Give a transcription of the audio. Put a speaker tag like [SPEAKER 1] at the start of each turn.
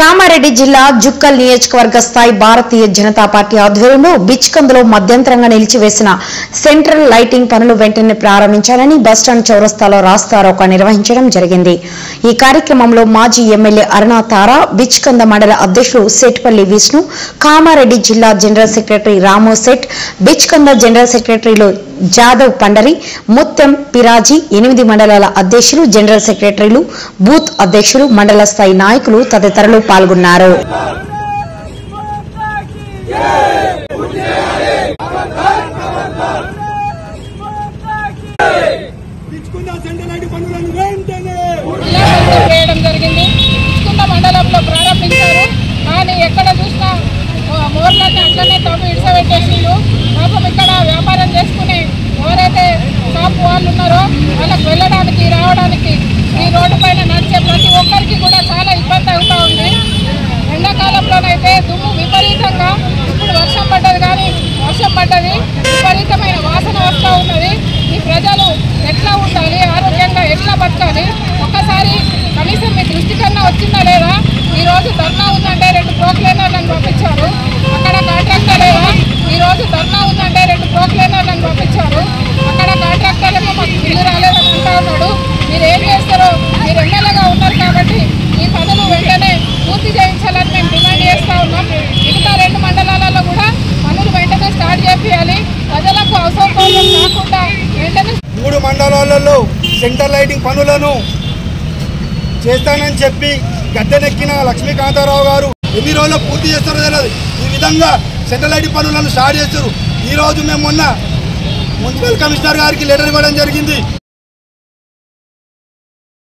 [SPEAKER 1] కామారెడ్డి జిల్లా జుక్కల్ నియోజకవర్గ స్థాయి భారతీయ జనతా పార్టీ ఆధ్వర్యంలో బిచ్కందలో మధ్యంతరంగా నిలిచివేసిన సెంట్రల్ లైటింగ్ పనులు వెంటనే ప్రారంభించాలని బస్టాండ్ చౌరస్తాలో రాస్తారోకో నిర్వహించడం జరిగింది। ఈ కార్యక్రమంలో మాజీ ఎమ్మెల్యే అరుణ తారా, బిచ్కంద మండల అధ్యక్షులు సెట్పల్లి విష్ణు, కామారెడ్డి జిల్లా జనరల్ సెక్రటరీ రాము సెట్, బిచ్కంద జనరల్ సెక్రటరీలు జాదవ్ పండరి, ముత్తం పిరాజీ, 8 మండలాల అధ్యక్షులు, జనరల్ సెక్రటరీలు, బూత్ అధ్యక్షులు, మండల స్థాయి నాయకులు తదితరులు పాల్గొన్నారు।
[SPEAKER 2] వ్యాపారం చేసుకుని ఎవరైతే షాప్ వాళ్ళు ఉన్నారో వాళ్ళకి వెళ్ళడానికి రావడానికి ఈ రోడ్డు పైన నడిచే ప్రతి ఒక్కరికి కూడా చాలా ఇబ్బంది అవుతూ ఉంది। ఎండాకాలంలోనైతే దుమ్ము విపరీతంగా, ఇప్పుడు వర్షం పడ్డది కానీ వర్షం పడ్డది విపరీతమైన వాసన వస్తూ ఉన్నది। ఈ ప్రజలు ఎట్లా ఉండాలి, ఆరోగ్యంగా ఎట్లా బతకాలి, ఒక్కసారి కనీసం మీ దృష్టి కన్నా వచ్చిందా లేదా? ఈరోజు ధర్నా ఉందంటే 2 ప్రోక్లైనర్లను పంపించారు, అక్కడ కాంట్రాక్టర్ లేదా? ఈరోజు ధర్నా ఉందంటే 2 ప్రోక్లైనర్లను పంపించారు, అక్కడ కాంట్రాక్టర్ ఏమో మాకు బిల్లు రాలేదని అంటా ఉన్నాడు। మీరు ఏం చేస్తారో, మీరు ఎమ్మెల్యేగా ఉన్నారు కాబట్టి ఈ పనులు వెంటనే పూర్తి చేయించాలని మేము డిమాండ్ చేస్తూ ఉన్నాం। మిగతా 2 మండలాలలో కూడా పనులు వెంటనే స్టార్ట్ చేయాలి, ప్రజలకు అసౌకర్యం కాకుండా వెంటనే
[SPEAKER 3] 3 మండలాలలో సెంటర్ లైటింగ్ పనులను చేస్తానని చెప్పి గద్దెనెక్కిన లక్ష్మీకాంతారావు గారు ఎన్ని రోజుల్లో పూర్తి చేస్తారో తెలియదు। ఈ విధంగా సెంట్రల్ లైటింగ్ పనులను స్టార్ట్ చేస్తారు। ఈరోజు మేము మొన్న మున్సిపల్ కమిషనర్ గారికి లెటర్ ఇవ్వడం జరిగింది।